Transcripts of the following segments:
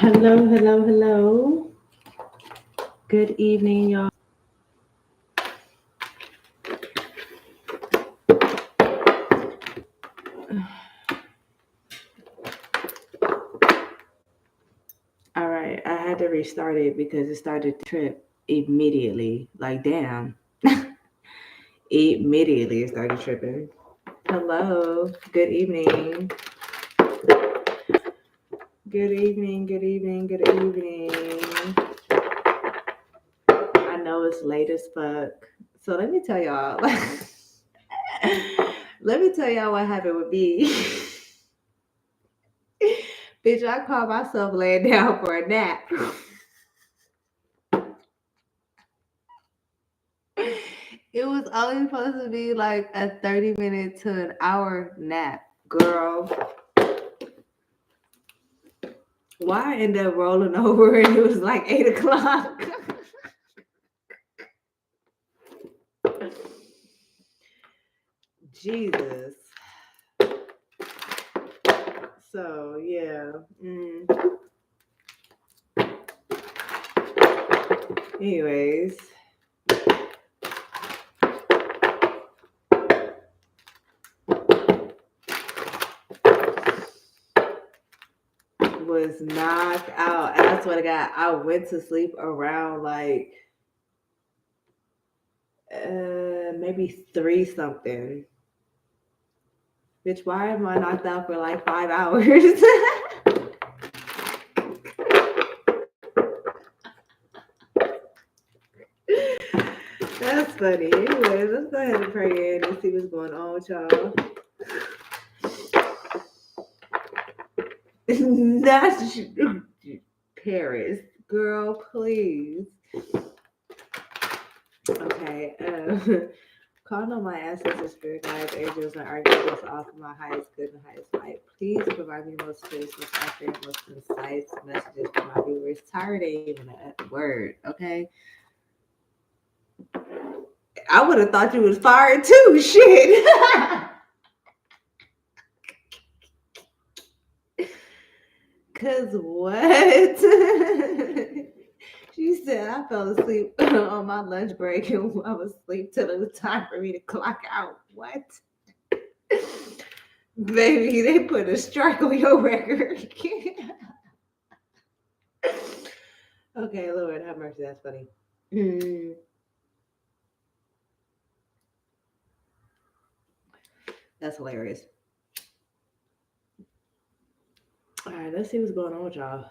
Hello, hello, hello. Good evening, y'all. All right, I had to restart it because it started to trip immediately. Like, damn. Immediately it started tripping. Hello, good evening. Good evening, good evening, good evening. I know it's late as fuck. So let me tell y'all. Let me tell y'all what happened with me. Bitch, I caught myself laying down for a nap. It was only supposed to be like a 30-minute to an hour nap, girl. Why I ended up rolling over and it was like 8 o'clock? Jesus. So, yeah. Anyways. Was knocked out. And I swear to God, I went to sleep around like maybe 3 something. Bitch, why am I knocked out for like 5 hours? That's funny. Anyways, let's go ahead and pray in and see what's going on with y'all. Not Paris, girl, please. Okay. Calling on my ancestors, spirit guides, angels, and archangels, all for my highest good and highest light. Please provide me the most clear, most accurate, most concise messages for my viewers. Tired ain't even a word, okay? I would have thought you was fired too. Shit. Cause what? She said I fell asleep on my lunch break and I was asleep till it was time for me to clock out. What? Baby, they put a strike on your record. Okay, Lord, have mercy. That's funny. That's hilarious. All right, let's see what's going on with y'all.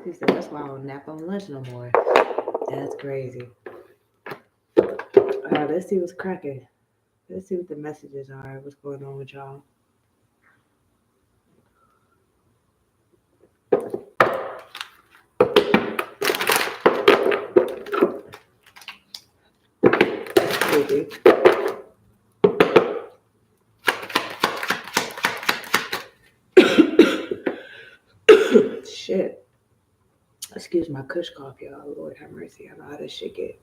She said, that's why I don't nap on lunch no more. That's crazy. All right, let's see what's cracking. Let's see what the messages are. What's going on with y'all? Crazy. Shit. Excuse my kush cough, y'all. Lord have mercy. I know how this shit get.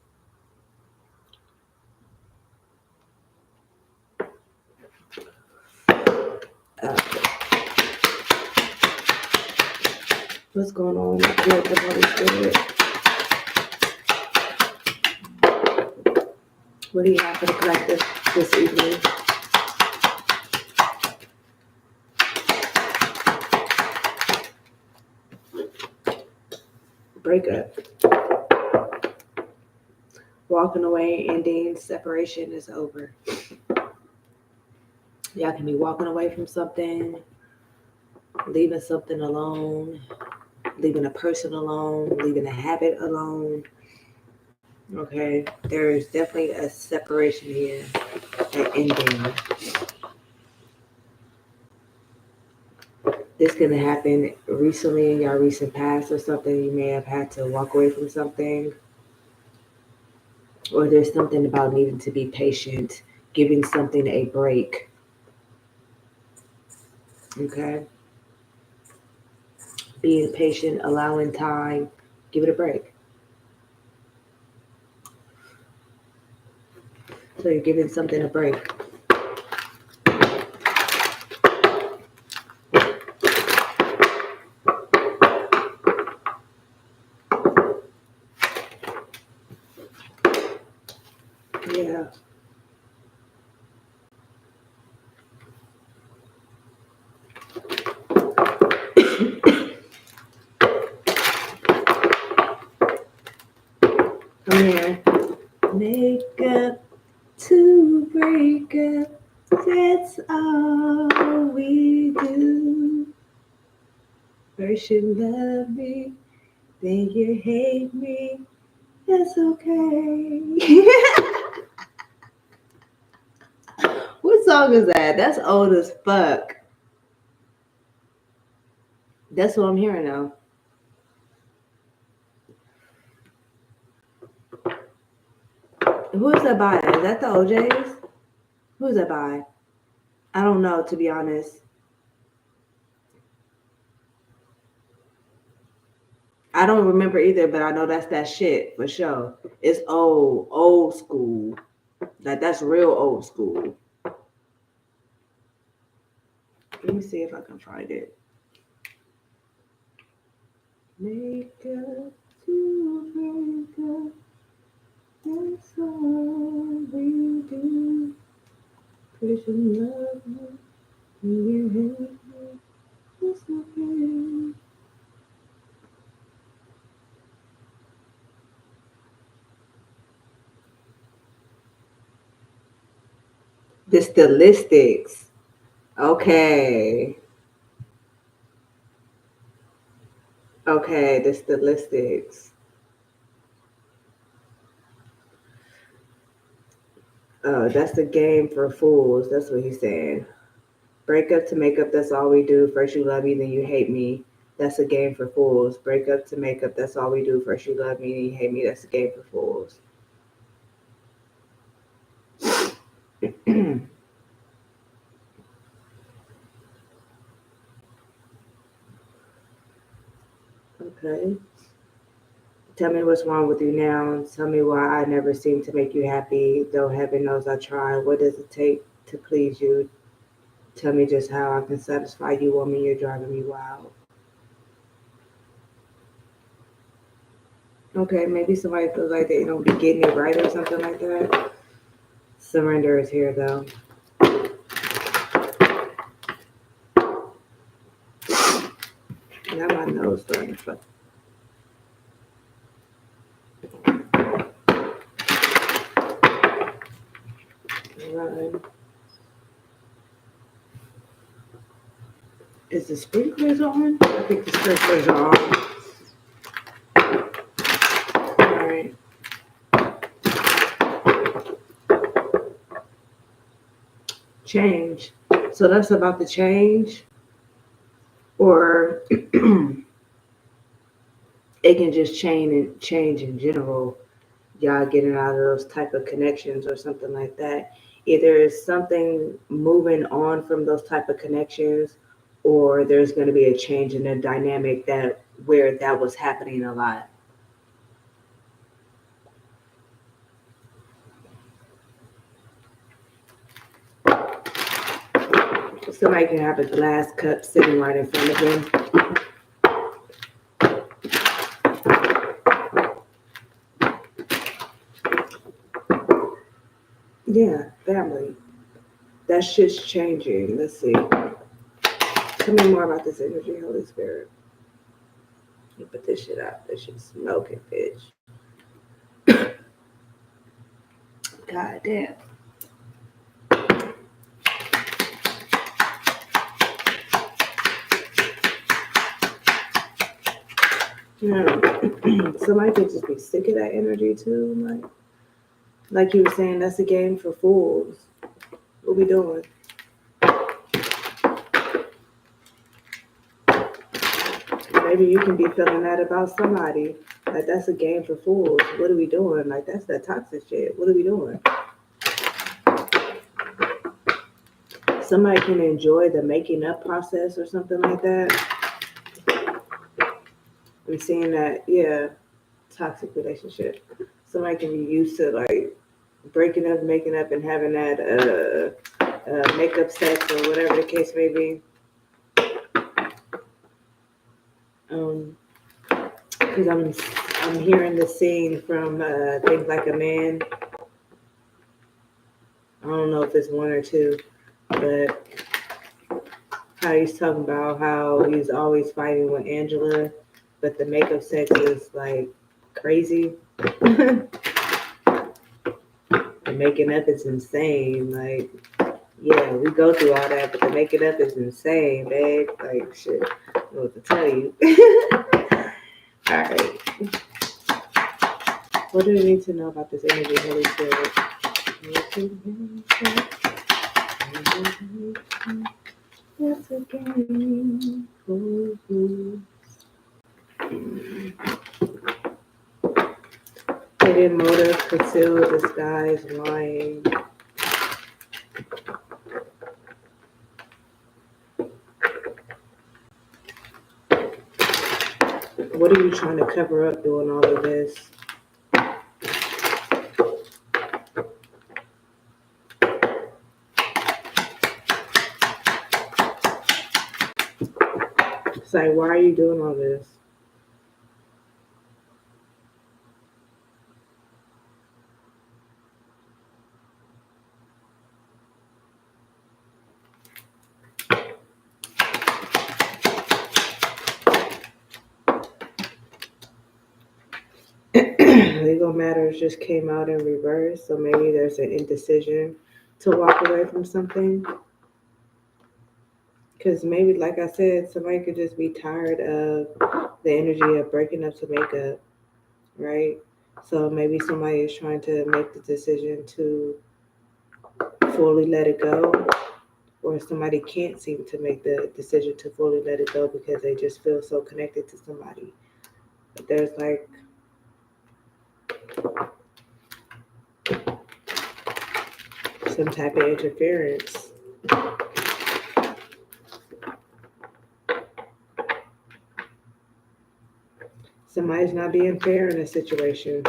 What's going on with the Holy Spirit? What do you have for the collective this evening? Breakup. Walking away, ending, separation is over. Y'all can be walking away from something, leaving something alone, leaving a person alone, leaving a habit alone. Okay, there is definitely a separation here, an ending. This can happen recently in your recent past or something. You may have had to walk away from something. Or there's something about needing to be patient, giving something a break. Okay? Being patient, allowing time, give it a break. So you're giving something a break. Yeah. Come here. Make up to break up. That's all we do. First you love me, then you hate me. That's okay. What song is that? That's old as fuck. That's what I'm hearing now. Who is that by? Is that the OJs? Who's that by? I don't know, to be honest. I don't remember either, but I know that's that shit for sure. It's old school. Like that's real old school. Let me see if I can find it. Make up to break up. That's all we do. Person love me, you hate me. It's okay. The stylistics. Okay. Okay, the stylistics. That's the game for fools. That's what he's saying. Break up to make up, that's all we do. First you love me, then you hate me. That's a game for fools. Break up to make up, that's all we do. First you love me, then you hate me. That's a game for fools. Okay. Tell me what's wrong with you now. Tell me why I never seem to make you happy, though heaven knows I try. What does it take to please you? Tell me just how I can satisfy you, woman. You're driving me wild. Okay, maybe somebody feels like they don't be getting it right or something like that. Surrender is here, though. Now my nose starting to fuck. Right. Is the sprinklers on? I think the sprinklers are on. All right. Change. So that's about the change, or it can just change in general. Y'all getting out of those type of connections or something like that. Either is something moving on from those type of connections, or there's going to be a change in the dynamic that where that was happening a lot. Somebody can have a glass cup sitting right in front of them. Yeah, family. That shit's changing. Let's see. Tell me more about this energy, Holy Spirit. You put this shit out. This shit's smoking, bitch. God damn. Yeah. Somebody could just be sick of that energy too. Like you were saying, that's a game for fools. What we doing? Maybe you can be feeling that about somebody. Like that's a game for fools. What are we doing? Like that's that toxic shit. What are we doing? Somebody can enjoy the making up process or something like that. I'm seeing that, yeah, toxic relationship. Somebody can be used to like breaking up, making up, and having that makeup sex or whatever the case may be. Because I'm hearing the scene from Think Like a Man. I don't know if it's one or two, but how he's talking about how he's always fighting with Angela, but the makeup sex is like crazy. The making up is insane. Like, yeah, we go through all that, but the making up is insane, babe. Like, shit, I don't know what to tell you. All right. What do we need to know about this energy, Holy Spirit? That's a game. Hidden motive, concealed, disguise, lying. What are you trying to cover up doing all of this? It's like, why are you doing all this? Legal matters just came out in reverse, so maybe there's an indecision to walk away from something. Because maybe, like I said, somebody could just be tired of the energy of breaking up to make up, right? So maybe somebody is trying to make the decision to fully let it go, or somebody can't seem to make the decision to fully let it go because they just feel so connected to somebody. But there's like some type of interference. Somebody's not being fair in a situation.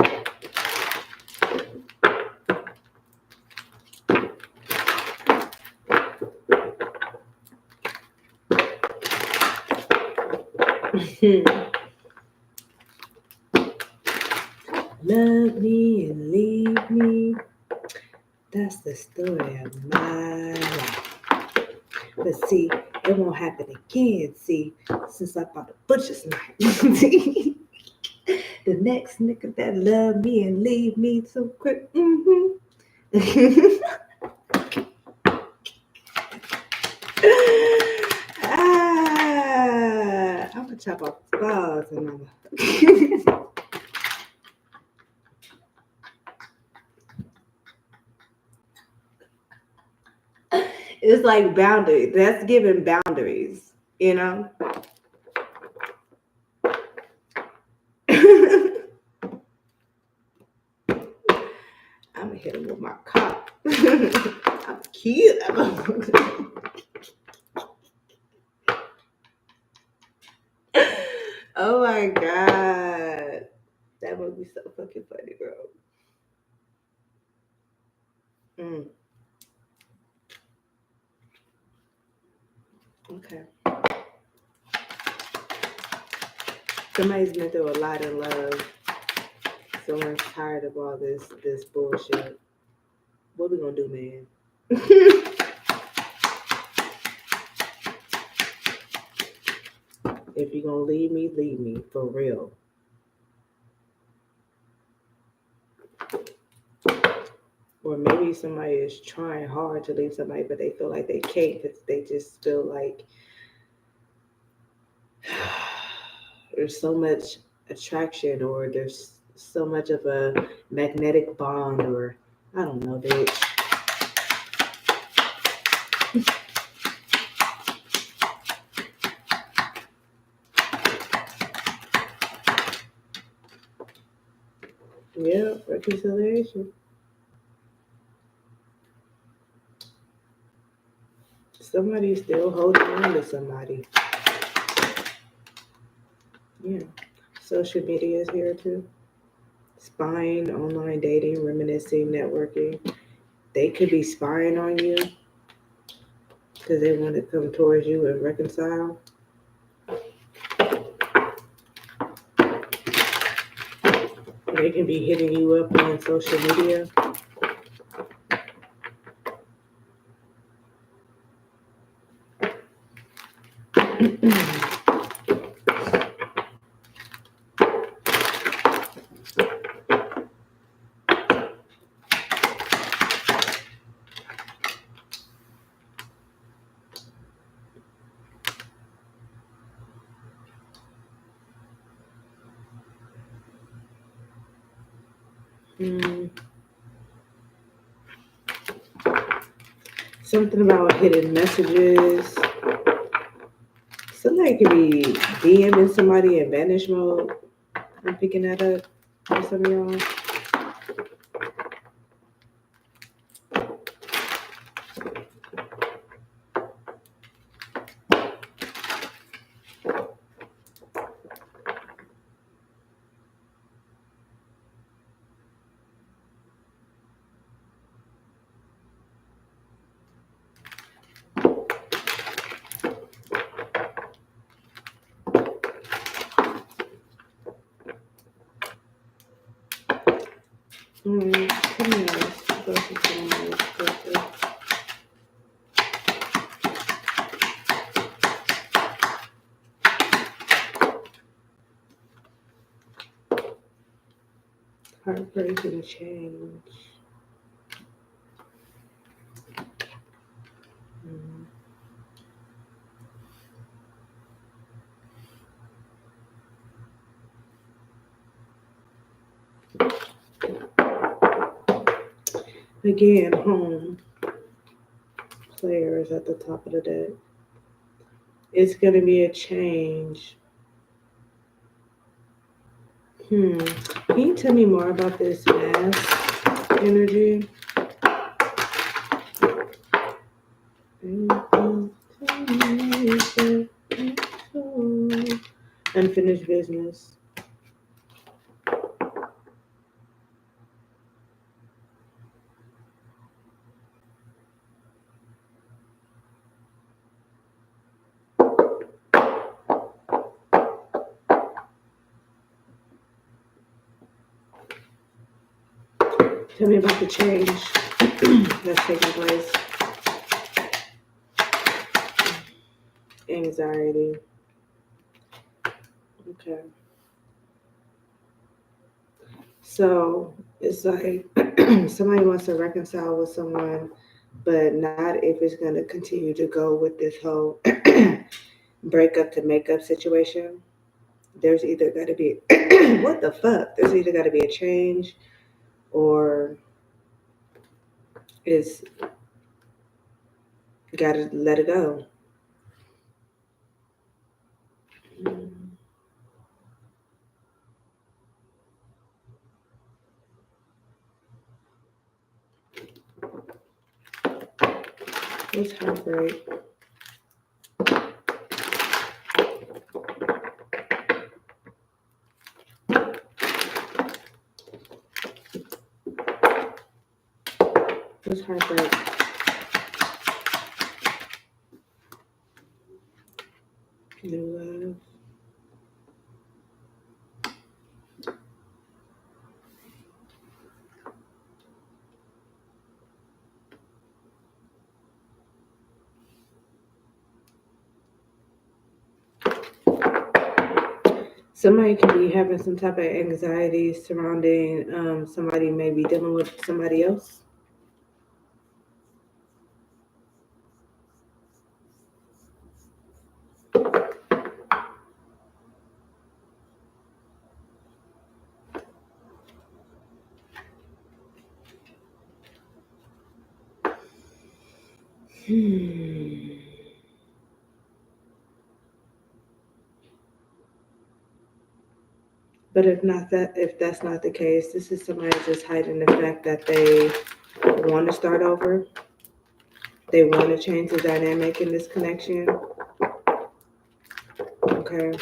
Love me and leave me. That's the story of my life. But see, it won't happen again. See, since I bought a butcher's knife. The next nigga that love me and leave me so quick. I'm gonna chop off the balls and I'm It's like boundaries. That's giving boundaries, you know? I'm gonna hit him with my cock. I'm cute. Oh my God. That would be so fucking funny, bro. Okay. Somebody's been through a lot in love. Someone's tired of all this bullshit. What we gonna do, man? If you're gonna leave me for real. Or maybe somebody is trying hard to leave somebody, but they feel like they can't because they just feel like there's so much attraction, or there's so much of a magnetic bond, or I don't know, bitch. Yeah, reconciliation. Somebody's still holding on to somebody. Yeah. Social media is here too. Spying, online dating, reminiscing, networking. They could be spying on you because they want to come towards you and reconcile. They can be hitting you up on social media. Something about hidden messages. Somebody could be DMing somebody in vanish mode. I'm picking that up for some of y'all. Heartbreaking change. Again, home players at the top of the deck. It's going to be a change. Can you tell me more about this mass energy? Unfinished business. Tell me about the change that's taking place. Anxiety. Okay. So it's like somebody wants to reconcile with someone, but not if it's going to continue to go with this whole breakup to makeup situation. There's either got to be, what the fuck? There's either got to be a change or it's got to let it go. What's heartbreak? What's heartbreak? New love. Somebody can be having some type of anxiety surrounding somebody maybe dealing with somebody else. But if that's not the case, this is somebody just hiding the fact that they want to start over. They want to change the dynamic in this connection. Okay.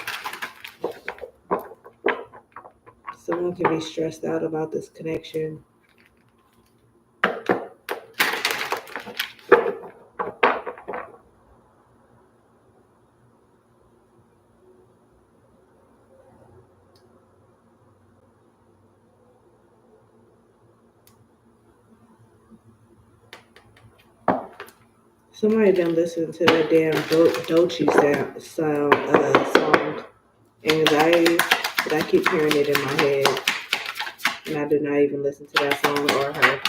Someone can be stressed out about this connection. Somebody been listening to that damn Dolce song, Anxiety, but I keep hearing it in my head, and I do not even listen to that song or her.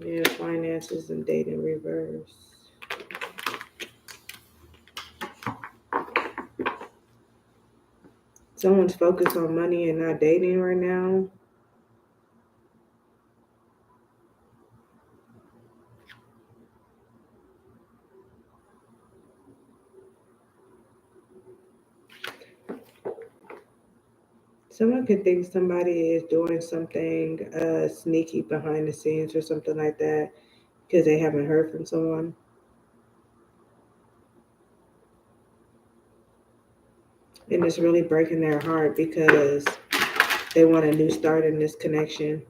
Yeah, finances and dating reverse. Someone's focused on money and not dating right now. Someone could think somebody is doing something sneaky behind the scenes or something like that because they haven't heard from someone. And it's really breaking their heart because they want a new start in this connection.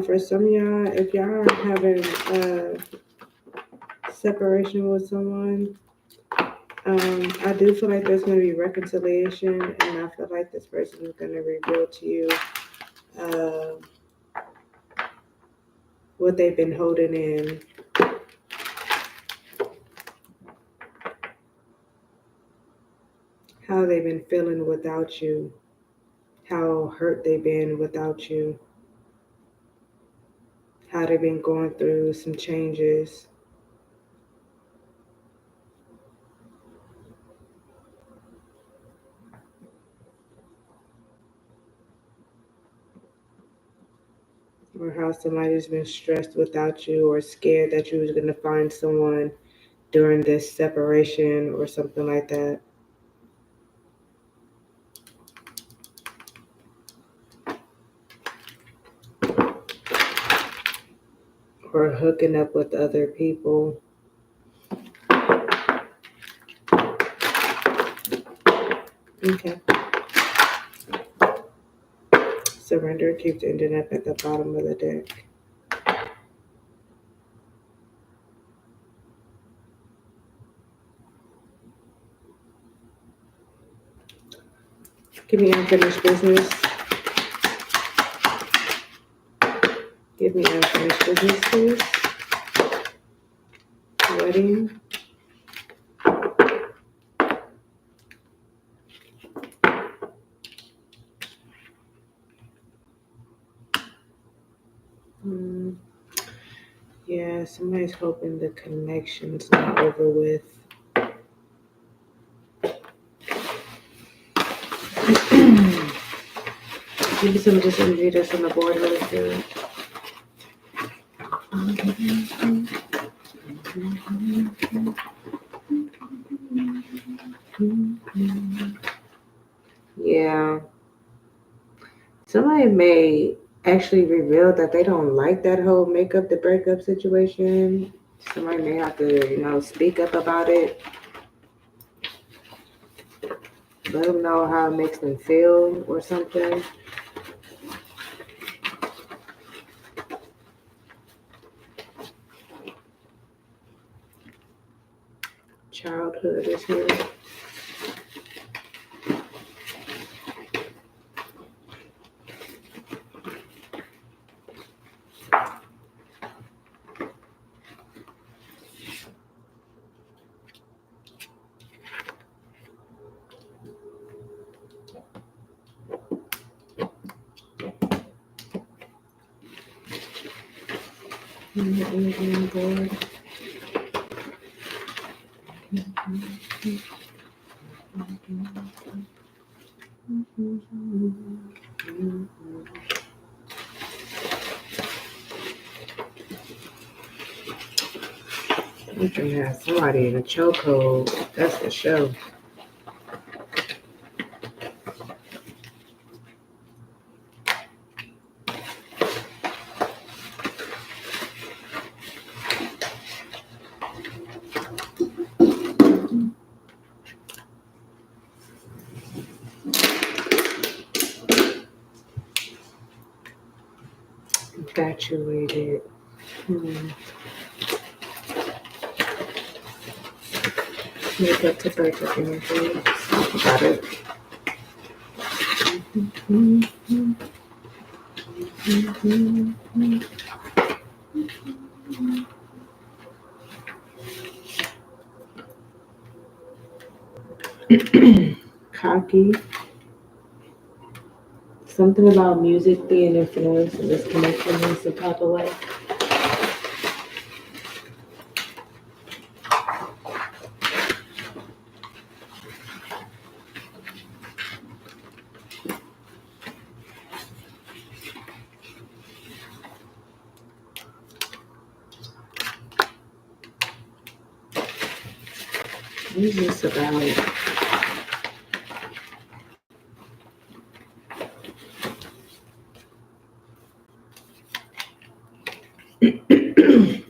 For some of y'all, if y'all are having separation with someone, I do feel like there's going to be reconciliation, and I feel like this person is going to reveal to you what they've been holding in. How they've been feeling without you. How hurt they've been without you. How they've been going through some changes. Or how somebody's been stressed without you or scared that you was going to find someone during this separation or something like that. Or hooking up with other people. Okay. Surrender keeps ending up at the bottom of the deck. Give me unfinished business. Give me unfinished business, please. Wedding. Yeah, somebody's hoping the connection's not over with. Give me some of this energy that's on the board really good. Yeah. Somebody may actually reveal that they don't like that whole makeup to breakup situation. Somebody may have to, speak up about it. Let them know how it makes them feel or something. Childhood is here. Board. We can have somebody in a chokehold. That's for sure. Infatuated. Makeup to breakup energy. Got it. Cocky. Something about music being influenced in this connection in some type of way. What is this about?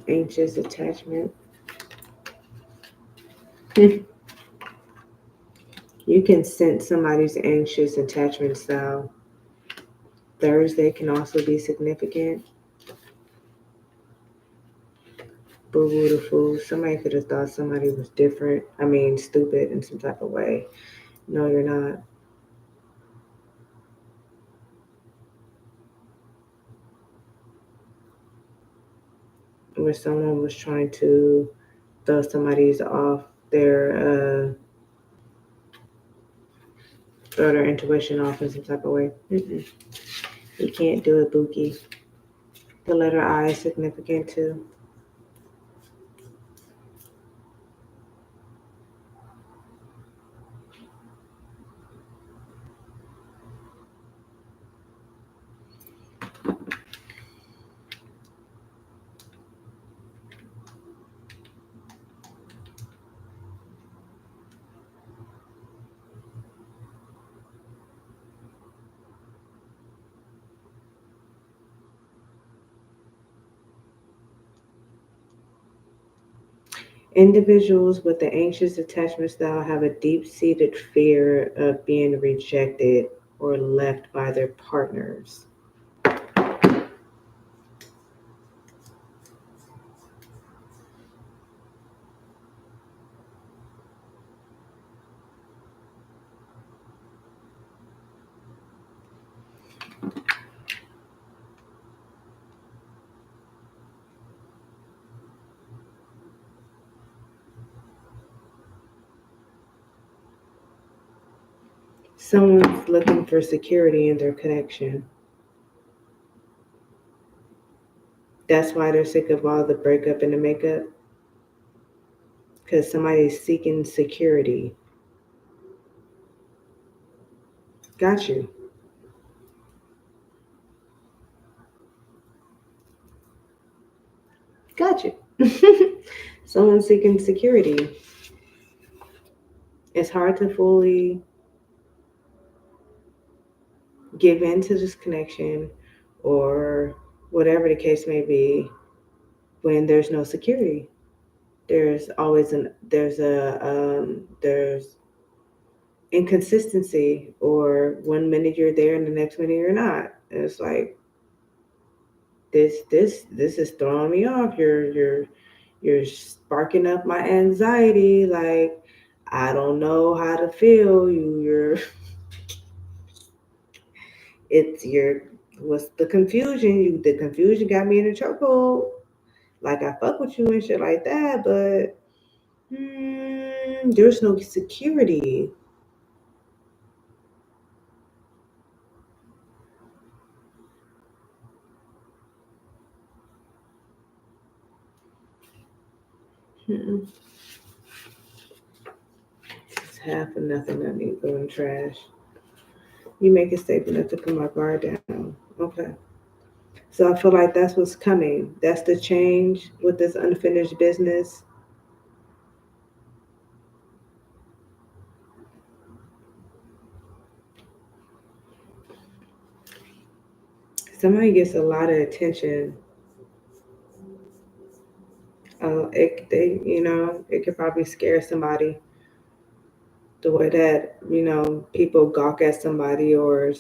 Anxious attachment. You can sense somebody's anxious attachment style. Thursday can also be significant. Boo boo the fool. Somebody could have thought somebody was different. I mean, stupid in some type of way. No, you're not. Where someone was trying to throw somebody's off throw their intuition off in some type of way. You can't do it, Bookie. The letter I is significant too. Individuals with the anxious attachment style have a deep-seated fear of being rejected or left by their partners. Someone's looking for security in their connection. That's why they're sick of all the breakup and the makeup. Because somebody's seeking security. Got you. Got you. Someone's seeking security. It's hard to fully give in to this connection or whatever the case may be when there's no security. There's always there's inconsistency, or 1 minute you're there and the next minute you're not. And it's like this is throwing me off. You're sparking up my anxiety. Like, I don't know how to feel. It's your what's the confusion? The confusion got me in a chokehold. Like, I fuck with you and shit like that, but there's no security. Mm-mm. It's half or nothing. I need to go in trash. You make it safe enough to put my guard down. Okay. So I feel like that's what's coming. That's the change with this unfinished business. Somebody gets a lot of attention. It could probably scare somebody the way that people gawk at somebody or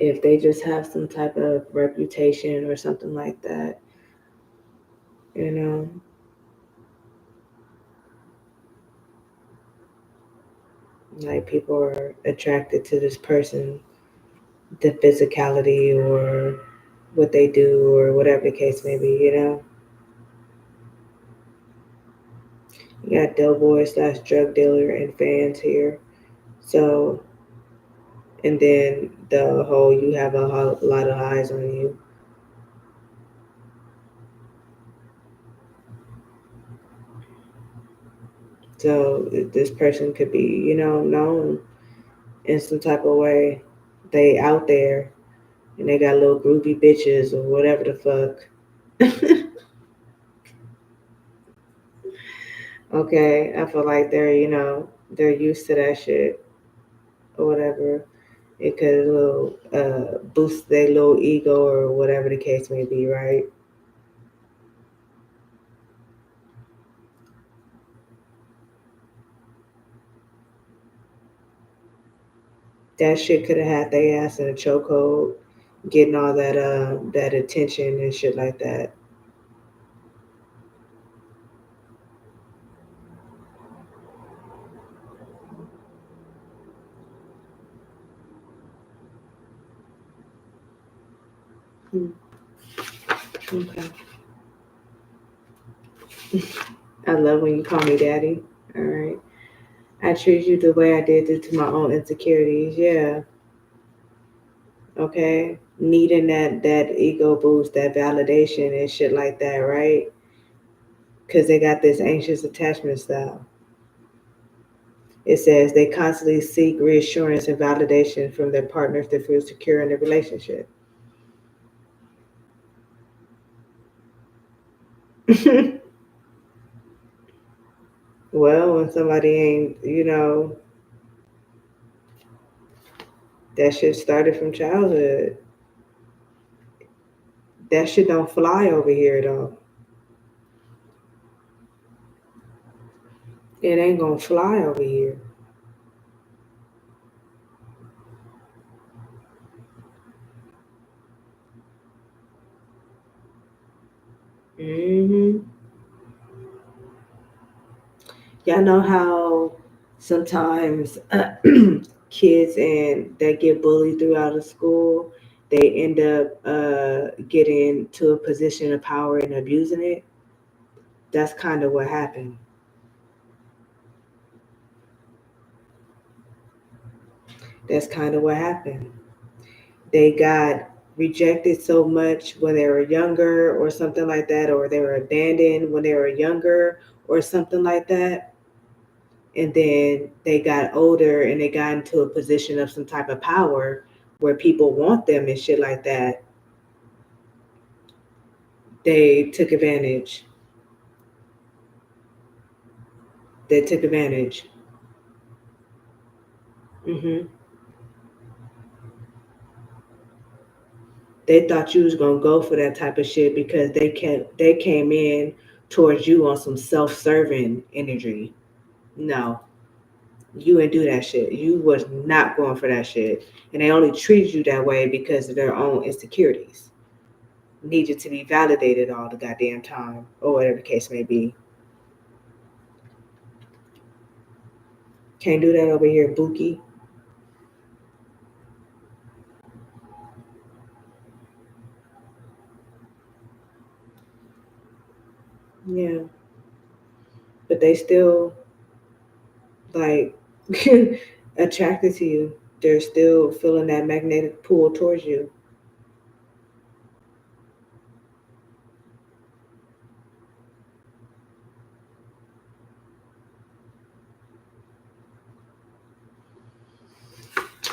if they just have some type of reputation or something like that, you know. Like people are attracted to this person, the physicality or what they do or whatever the case may be, you know. You got doughboy slash drug dealer and fans here. So, and then the whole you have a lot of eyes on you. So this person could be, you know, known in some type of way. They out there and they got little groupie bitches or whatever the fuck. Okay, I feel like they're, you know, they're used to that shit or whatever. It could little boost their little ego or whatever the case may be, right? That shit could have had their ass in a chokehold, getting all that attention and shit like that. Hmm. Okay. I love when you call me daddy. All right. I treat you the way I did due to my own insecurities. Yeah. Okay. Needing that ego boost, that validation and shit like that, right? Because they got this anxious attachment style. It says they constantly seek reassurance and validation from their partners to feel secure in the relationship. Well, when somebody ain't, you know, that shit started from childhood. That shit don't fly over here though. It ain't gonna fly over here. Hmm. Y'all know how sometimes kids and that get bullied throughout the school, they end up getting to a position of power and abusing it. That's kind of what happened. That's kind of what happened. They got rejected so much when they were younger or something like that, or they were abandoned when they were younger or something like that. And then they got older and they got into a position of some type of power where people want them and shit like that. They took advantage. They took advantage. Hmm. They thought you was gonna go for that type of shit because they came in towards you on some self-serving energy. No, you didn't do that shit. You was not going for that shit. And they only treated you that way because of their own insecurities. Needed to be validated all the goddamn time, or whatever the case may be. Can't do that over here, Bookie. Yeah. But they still like attracted to you. They're still feeling that magnetic pull towards you.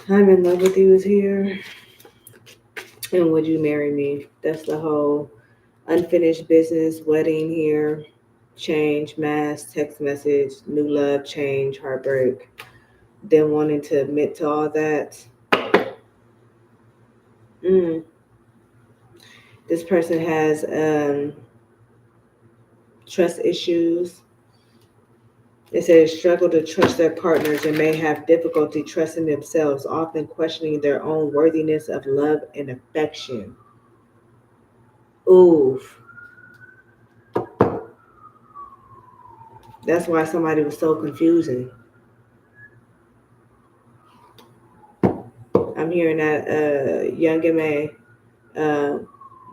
I'm in love with you is here. And would you marry me? That's the whole unfinished business, wedding here, change, mass, text message, new love, change, heartbreak. Them wanting to admit to all that. Mm. This person has trust issues, It says struggle to trust their partners and may have difficulty trusting themselves, often questioning their own worthiness of love and affection. Oof. That's why somebody was so confusing. I'm hearing that young man, uh,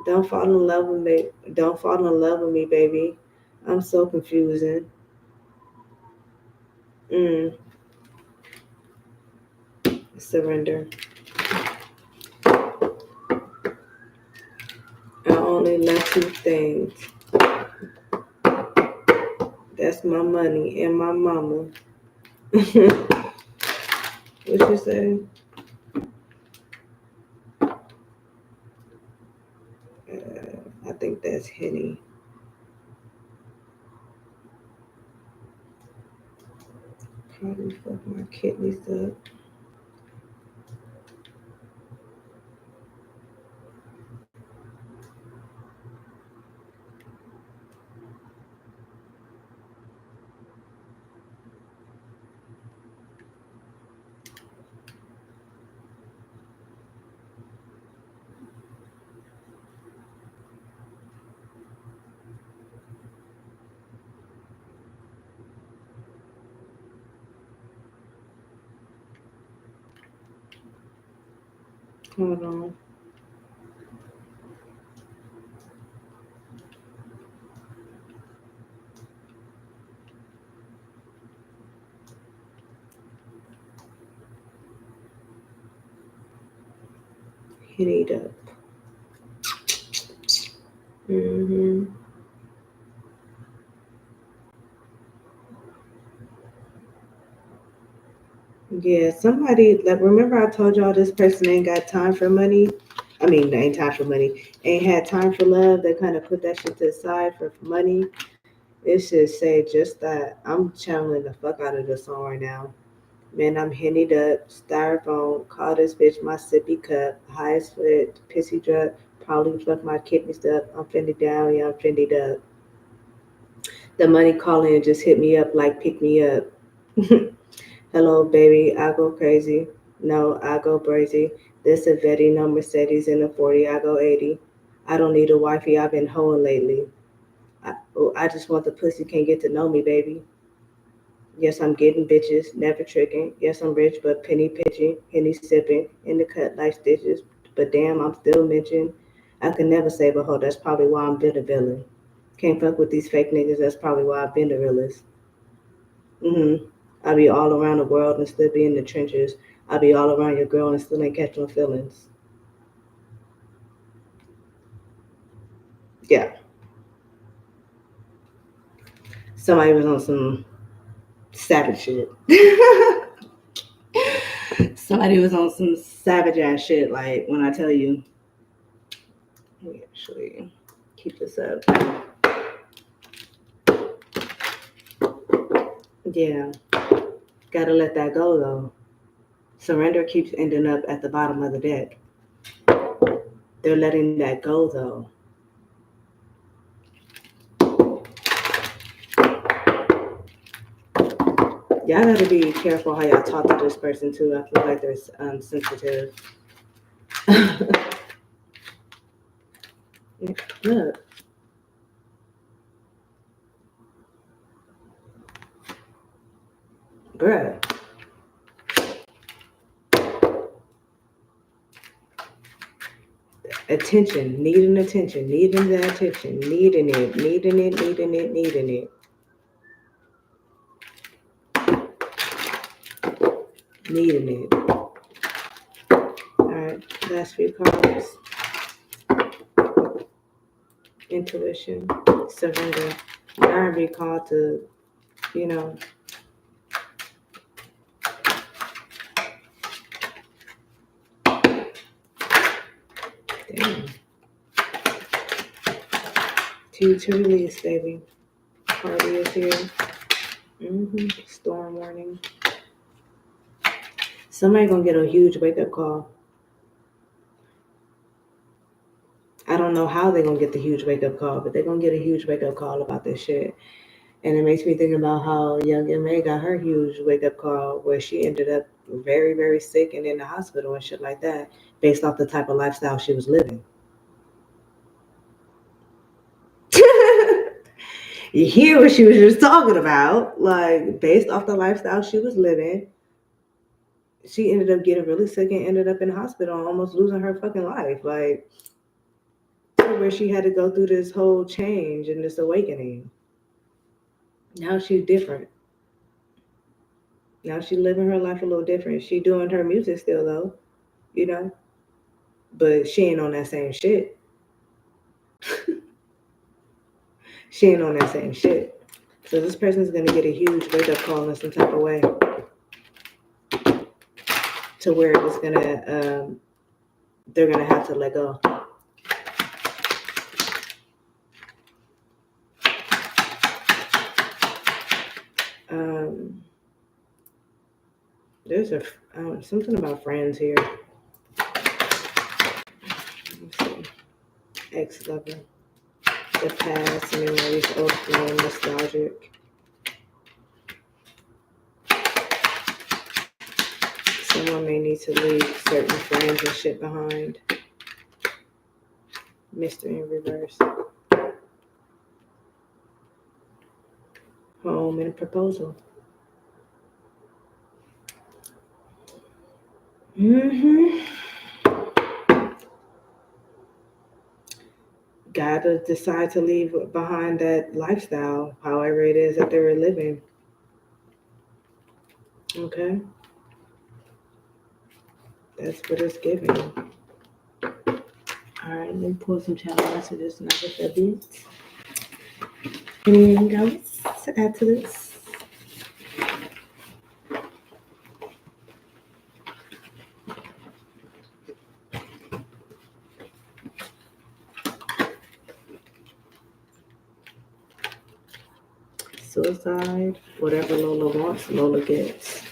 don't fall in love with me. Don't fall in love with me, baby. I'm so confusing. Mm, surrender. I only love two things. That's my money and my mama. What you say? I think that's Henny. Probably fuck my kidneys up. Hold on. Henny up. Mm-hmm. Yeah, somebody like remember I told y'all this person ain't got time for money. I mean, ain't time for money. Ain't had time for love. They kind of put that shit to the side for money. It should say just that. I'm channeling the fuck out of the song right now. Man, I'm hennied up, styrofoam, call this bitch my sippy cup, high as foot, pissy drunk, probably fuck my kidneys up. I'm fended down, yeah, I'm fended up. The money calling just hit me up like pick me up. Hello, baby, I go crazy. No, I go brazy. This a Vetti, no Mercedes in a 40, I go 80. I don't need a wifey, I've been hoeing lately. I just want the pussy, can't get to know me, baby. Yes, I'm getting bitches, never tricking. Yes, I'm rich, but penny pitching, henny sipping, in the cut like stitches. But damn, I'm still mentioned. I could never save a hoe, that's probably why I'm been a villain. Can't fuck with these fake niggas, that's probably why I've been the realest. I be all around the world and still be in the trenches. I be all around your girl and still ain't catch no feelings. Yeah. Somebody was on some savage shit. Somebody was on some savage ass shit. Like when I tell you, let me actually keep this up. Yeah, gotta let that go though. Surrender keeps ending up at the bottom of the deck. They're letting that go though. Y'all gotta be careful how y'all talk to this person too. I feel like they're sensitive. Look, bruh. Attention, needing the attention, needing it, needing it, needing it, needing it, needing it. All right, last few cards. Intuition, surrender. Now be called to, you know, damn. To release, baby. Party is here. Storm warning. Somebody gonna get a huge wake up call. I don't know how they're gonna get the huge wake up call, but they're gonna get a huge wake up call about this shit. And it makes me think about how young M.A. got her huge wake up call where she ended up very, very sick and in the hospital and shit like that based off the type of lifestyle she was living. You hear what she was just talking about, like based off the lifestyle she was living, she ended up getting really sick and ended up in the hospital and almost losing her fucking life. Like where she had to go through this whole change and this awakening. Now she's different. Now she's living her life a little different. She doing her music still though, you know, but she ain't on that same shit. She ain't on that same shit. So this person's gonna get a huge wake up call in some type of way, to where it's gonna they're gonna have to let go. There's something about friends here. Let's see. Ex-lover, the past, memories, old flame, nostalgic. Someone may need to leave certain friends and shit behind. Mystery in reverse. Home and proposal. Gotta decide to leave behind that lifestyle, however it is that they were living. Okay? That's what it's giving. Alright, let me pull some channel messages and I get the beats. Anything else to add to this? Suicide, whatever Lola wants, Lola gets.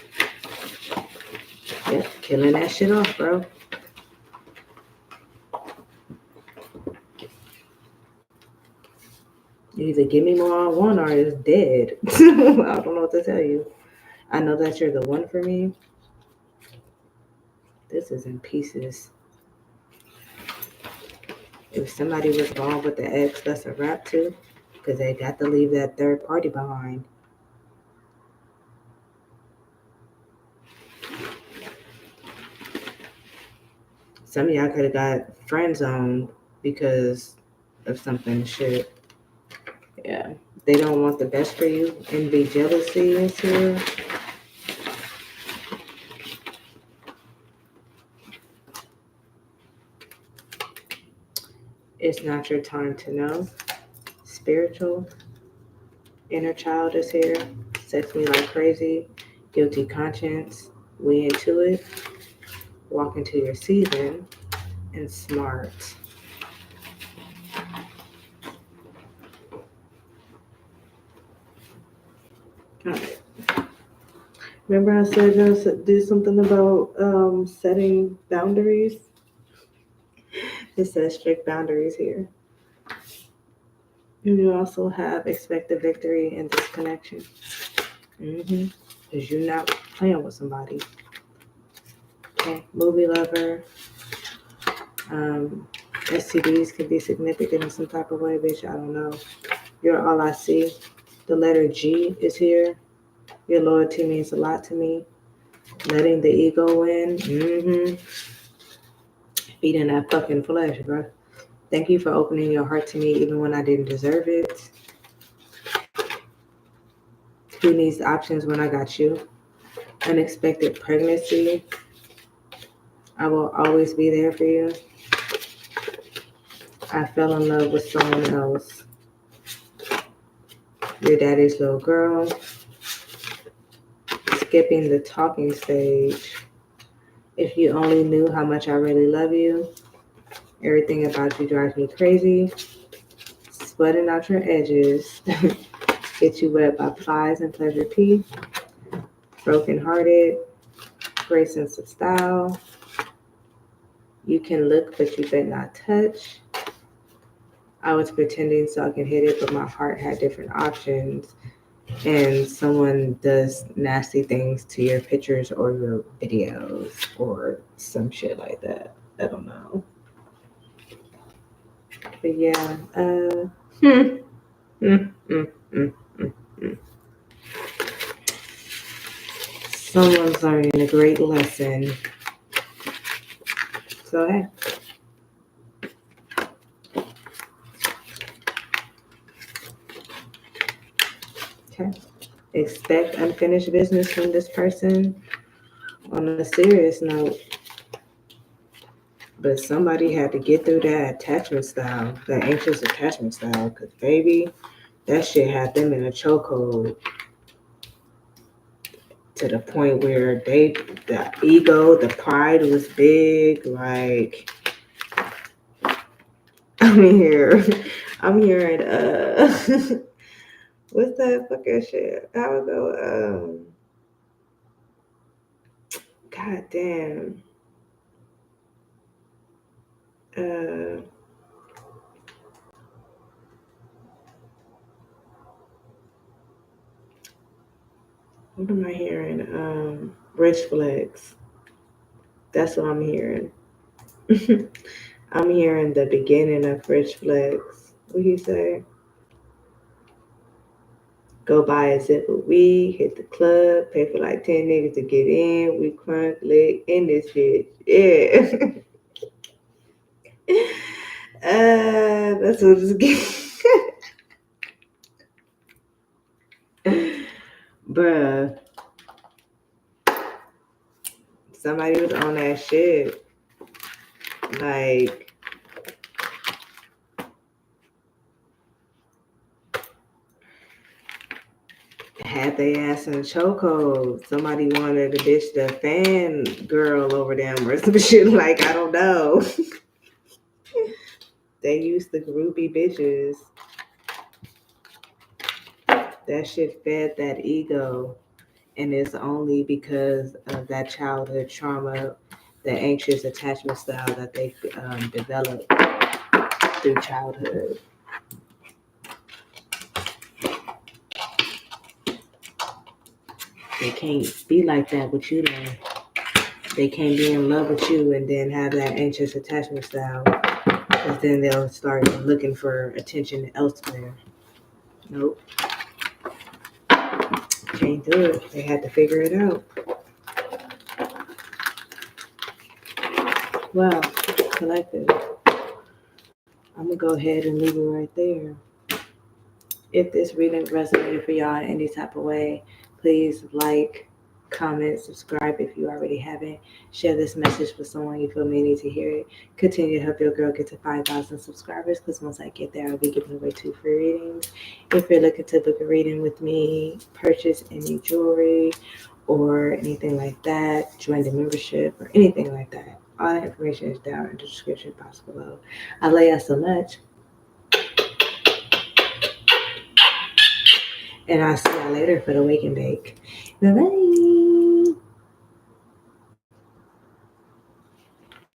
Yep, killing that shit off, bro. You either give me more I want or it's dead. I don't know what to tell you. I know that you're the one for me. This is in pieces. If somebody was wrong with the ex, that's a wrap too. Because they got to leave that third party behind. Some of y'all could have got friend zoned because of something shit. Yeah. They don't want the best for you. Envy, jealousy is here. It's not your time to know. Spiritual. Inner child is here. Sex me like crazy. Guilty conscience. We into it. Walk into your season. And smart. Alright. Remember I said I did something about setting boundaries? It says strict boundaries here. And you also have expected victory in this connection. Because you're not playing with somebody. Okay, movie lover. STDs could be significant in some type of way, bitch. I don't know. You're all I see. The letter G is here. Your loyalty means a lot to me. Letting the ego win. Feeding that fucking flesh, bro. Thank you for opening your heart to me even when I didn't deserve it. Who needs options when I got you? Unexpected pregnancy. I will always be there for you. I fell in love with someone else. Your daddy's little girl. Skipping the talking stage. If you only knew how much I really love you. Everything about you drives me crazy. Sweating out your edges. Get you wet by flies and pleasure P. Broken hearted. Great sense of style. You can look, but you bet not touch. I was pretending so I can hit it, but my heart had different options. and someone does nasty things to your pictures or your videos or some shit like that. I don't know. But yeah, hmm, mm, mm, mm, mm, mm. Someone's learning a great lesson. So hey. Okay. Expect unfinished business from this person on a serious note. But somebody had to get through that attachment style, that anxious attachment style, because baby, that shit had them in a chokehold to the point where the ego, the pride was big. Like, I'm here, I'm hearing, what's that fucking shit? How it go? God damn. Uh, what am I hearing? Rich flex. That's what I'm hearing. I'm hearing the beginning of Rich Flex. What he say? Go buy a zip of weed, hit the club, pay for like 10 niggas to get in. We crunk, lick in this bitch. Yeah. That's what it's getting. Bruh, somebody was on that shit. Like, had they ass in a chokehold. Somebody wanted a bitch to fan girl over them or some shit. Like, I don't know. They used the groupie bitches. That shit fed that ego. And it's only because of that childhood trauma, the anxious attachment style that they developed through childhood. They can't be like that with you though. They can't be in love with you and then have that anxious attachment style. Because then they'll start looking for attention elsewhere. Nope. Can't do it. They had to figure it out. Well, collective. I'm going to go ahead and leave it right there. If this reading resonated for y'all in any type of way, please like, comment, subscribe if you already haven't. Share this message with someone you feel may need to hear it. Continue to help your girl get to 5,000 subscribers, because once I get there, I'll be giving away 2 free readings. If you're looking to book a reading with me, purchase any jewelry or anything like that, join the membership or anything like that, all that information is down in the description box below. I love y'all so much. And I'll see y'all later for the wake and bake. Bye-bye.